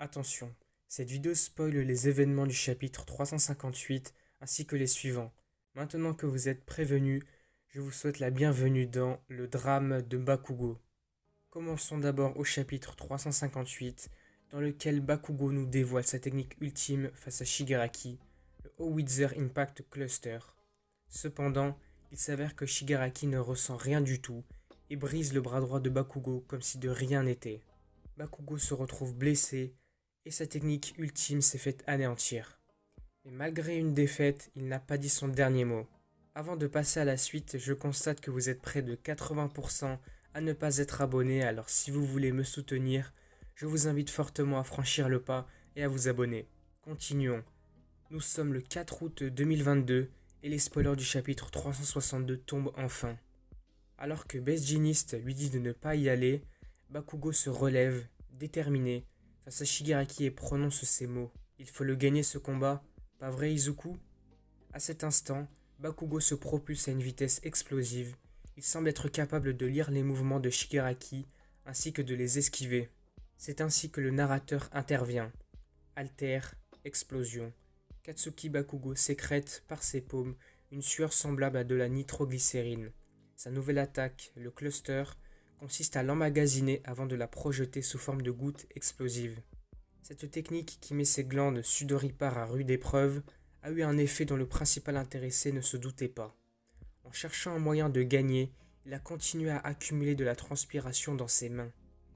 Attention, cette vidéo spoil les événements du chapitre 358 ainsi que les suivants. Maintenant que vous êtes prévenus, je vous souhaite la bienvenue dans le drame de Bakugo. Commençons d'abord au chapitre 358, dans lequel Bakugo nous dévoile sa technique ultime face à Shigaraki, le Howitzer Impact Cluster. Cependant, il s'avère que Shigaraki ne ressent rien du tout et brise le bras droit de Bakugo comme si de rien n'était. Bakugo se retrouve blessé et sa technique ultime s'est faite anéantir. Mais malgré une défaite, il n'a pas dit son dernier mot. Avant de passer à la suite, je constate que vous êtes près de 80% à ne pas être abonné, alors si vous voulez me soutenir, je vous invite fortement à franchir le pas et à vous abonner. Continuons. Nous sommes le 4 août 2022 et les spoilers du chapitre 362 tombent enfin. Alors que Best Jeanist lui dit de ne pas y aller, Bakugo se relève, déterminé, face à Shigaraki et prononce ces mots. Il faut le gagner ce combat, pas vrai Izuku? À cet instant, Bakugo se propulse à une vitesse explosive. Il semble être capable de lire les mouvements de Shigaraki ainsi que de les esquiver. C'est ainsi que le narrateur intervient. Alter, explosion. Katsuki Bakugo sécrète par ses paumes une sueur semblable à de la nitroglycérine. Sa nouvelle attaque, le cluster, consiste à l'emmagasiner avant de la projeter sous forme de gouttes explosives. Cette technique qui met ses glandes sudoripares à rude épreuve a eu un effet dont le principal intéressé ne se doutait pas. En cherchant un moyen de gagner, il a continué à accumuler de la transpiration dans ses mains,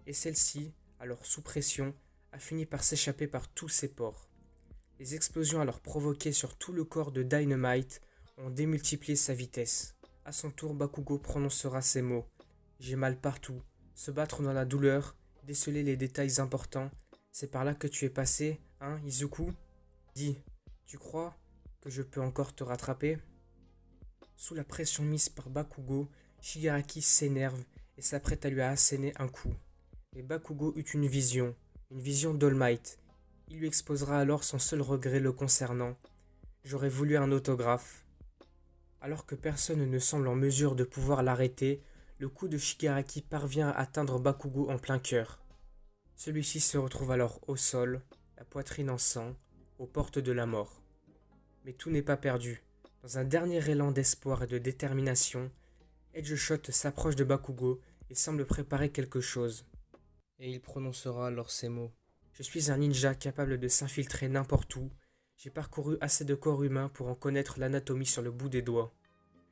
et celle-ci, alors sous pression, a fini par s'échapper par tous ses pores. Les explosions alors provoquées sur tout le corps de Dynamite ont démultiplié sa vitesse. À son tour, Bakugo prononcera ces mots. J'ai mal partout. Se battre dans la douleur, déceler les détails importants. C'est par là que tu es passé, hein, Izuku? Dis, tu crois que je peux encore te rattraper? Sous la pression mise par Bakugo, Shigaraki s'énerve et s'apprête à lui asséner un coup. Mais Bakugo eut une vision d'All Might. Il lui exposera alors son seul regret le concernant. J'aurais voulu un autographe. Alors que personne ne semble en mesure de pouvoir l'arrêter, le coup de Shigaraki parvient à atteindre Bakugo en plein cœur. Celui-ci se retrouve alors au sol, la poitrine en sang, aux portes de la mort. Mais tout n'est pas perdu. Dans un dernier élan d'espoir et de détermination, Edgeshot s'approche de Bakugo et semble préparer quelque chose. Et il prononcera alors ces mots. Je suis un ninja capable de s'infiltrer n'importe où. J'ai parcouru assez de corps humains pour en connaître l'anatomie sur le bout des doigts.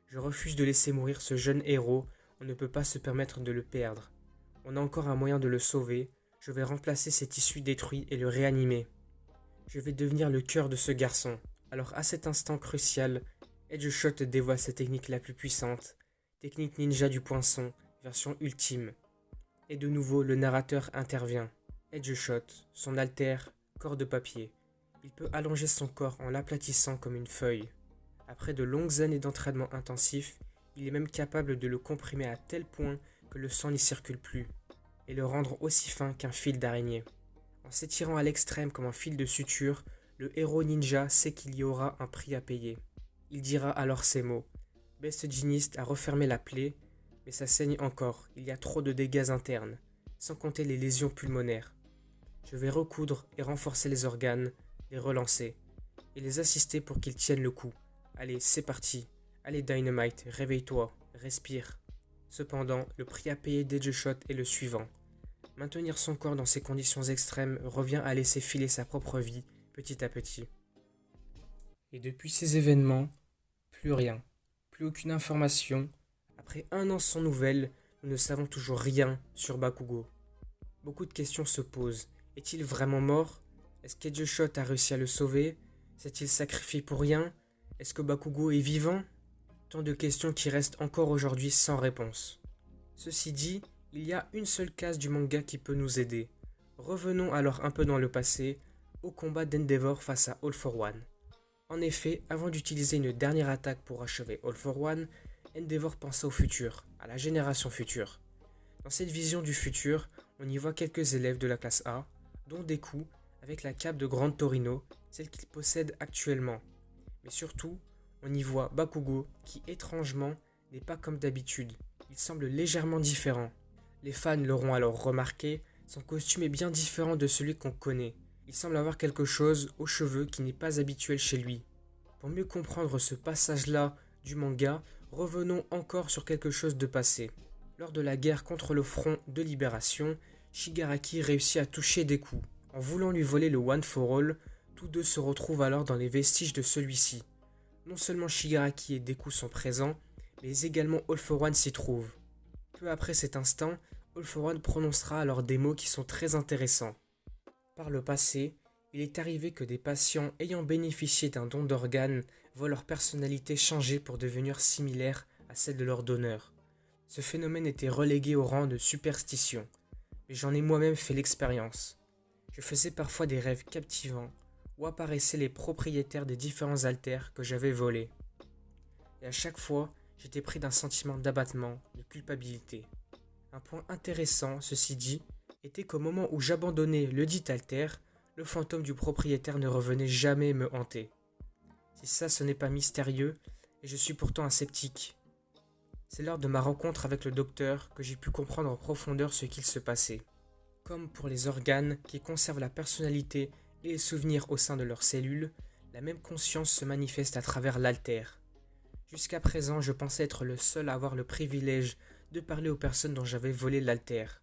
Je refuse de laisser mourir ce jeune héros, on ne peut pas se permettre de le perdre. On a encore un moyen de le sauver, je vais remplacer ses tissus détruits et le réanimer. Je vais devenir le cœur de ce garçon. Alors à cet instant crucial, Edgeshot dévoile sa technique la plus puissante, technique ninja du poinçon, version ultime. Et de nouveau, le narrateur intervient. Edgeshot, son alter, corps de papier. Il peut allonger son corps en l'aplatissant comme une feuille. Après de longues années d'entraînement intensif, il est même capable de le comprimer à tel point que le sang n'y circule plus, et le rendre aussi fin qu'un fil d'araignée. En s'étirant à l'extrême comme un fil de suture, le héros ninja sait qu'il y aura un prix à payer. Il dira alors ces mots. Best Jeanist a refermé la plaie, mais ça saigne encore, il y a trop de dégâts internes, sans compter les lésions pulmonaires. Je vais recoudre et renforcer les organes, les relancer, et les assister pour qu'ils tiennent le coup. Allez, c'est parti. Allez Dynamite, réveille-toi, respire. Cependant, le prix à payer d'Edgeshot est le suivant. Maintenir son corps dans ces conditions extrêmes revient à laisser filer sa propre vie, petit à petit. Et depuis ces événements, plus rien, plus aucune information. Après un an sans nouvelles, nous ne savons toujours rien sur Bakugo. Beaucoup de questions se posent. Est-il vraiment mort? Est-ce qu'Edgeshot a réussi à le sauver? S'est-il sacrifié pour rien? Est-ce que Bakugo est vivant? Tant de questions qui restent encore aujourd'hui sans réponse. Ceci dit, il y a une seule case du manga qui peut nous aider. Revenons alors un peu dans le passé, au combat d'Endeavor face à All for One. En effet, avant d'utiliser une dernière attaque pour achever All for One, Endeavor pensa au futur, à la génération future. Dans cette vision du futur, on y voit quelques élèves de la classe A, dont Deku, avec la cape de Grande Torino, celle qu'il possède actuellement. Mais surtout, on y voit Bakugo qui, étrangement, n'est pas comme d'habitude. Il semble légèrement différent. Les fans l'auront alors remarqué, Son costume est bien différent de celui qu'on connaît. Il semble avoir quelque chose aux cheveux qui n'est pas habituel chez lui. Pour mieux comprendre ce passage-là du manga, revenons encore sur quelque chose de passé. Lors de la guerre contre le Front de Libération, Shigaraki réussit à toucher Deku. En voulant lui voler le One for All, tous deux se retrouvent alors dans les vestiges de celui-ci. Non seulement Shigaraki et Deku sont présents, mais également All for One s'y trouve. Peu après cet instant, All for One prononcera alors des mots qui sont très intéressants. Par le passé, il est arrivé que des patients ayant bénéficié d'un don d'organes voient leur personnalité changer pour devenir similaire à celle de leur donneur. Ce phénomène était relégué au rang de superstition, mais j'en ai moi-même fait l'expérience. Je faisais parfois des rêves captivants où apparaissaient les propriétaires des différents haltères que j'avais volés. Et à chaque fois, j'étais pris d'un sentiment d'abattement, de culpabilité. Un point intéressant, ceci dit, était qu'au moment où j'abandonnais le dit haltère, le fantôme du propriétaire ne revenait jamais me hanter. Si ça ce n'est pas mystérieux, et je suis pourtant un sceptique. C'est lors de ma rencontre avec le docteur que j'ai pu comprendre en profondeur ce qu'il se passait. Comme pour les organes qui conservent la personnalité et les souvenirs au sein de leurs cellules, la même conscience se manifeste à travers l'altère. Jusqu'à présent, je pensais être le seul à avoir le privilège de parler aux personnes dont j'avais volé l'altère.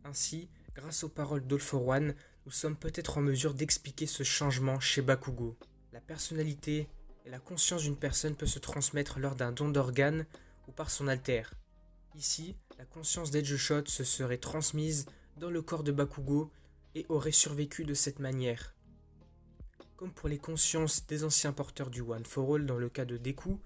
Ainsi, grâce aux paroles d'All for One, nous sommes peut-être en mesure d'expliquer ce changement chez Bakugo. La personnalité et la conscience d'une personne peut se transmettre lors d'un don d'organes ou par son altère. Ici, la conscience d'Edgeshot se serait transmise dans le corps de Bakugo et aurait survécu de cette manière. Comme pour les consciences des anciens porteurs du One for All dans le cas de Deku,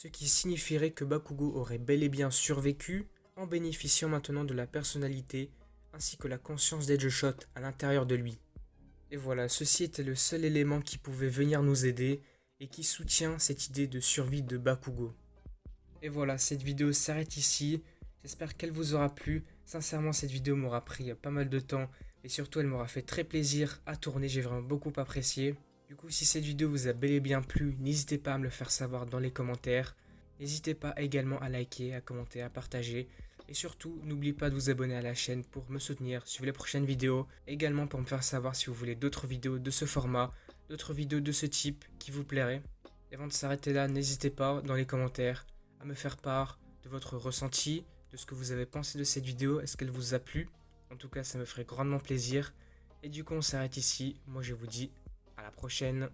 ce qui signifierait que Bakugo aurait bel et bien survécu en bénéficiant maintenant de la personnalité ainsi que la conscience d'Edgeshot à l'intérieur de lui. Et voilà, ceci était le seul élément qui pouvait venir nous aider et qui soutient cette idée de survie de Bakugo. Et voilà, cette vidéo s'arrête ici. J'espère qu'elle vous aura plu. Sincèrement, cette vidéo m'aura pris pas mal de temps et surtout elle m'aura fait très plaisir à tourner. J'ai vraiment beaucoup apprécié. Du coup, si cette vidéo vous a bel et bien plu, n'hésitez pas à me le faire savoir dans les commentaires. N'hésitez pas également à liker, à commenter, à partager. Et surtout, n'oubliez pas de vous abonner à la chaîne pour me soutenir, suivez les prochaines vidéos. Également pour me faire savoir si vous voulez d'autres vidéos de ce format, d'autres vidéos de ce type qui vous plairaient. Et avant de s'arrêter là, n'hésitez pas dans les commentaires à me faire part de votre ressenti, de ce que vous avez pensé de cette vidéo, est-ce qu'elle vous a plu? En tout cas, ça me ferait grandement plaisir. Et du coup, on s'arrête ici. Moi, je vous dis à la prochaine.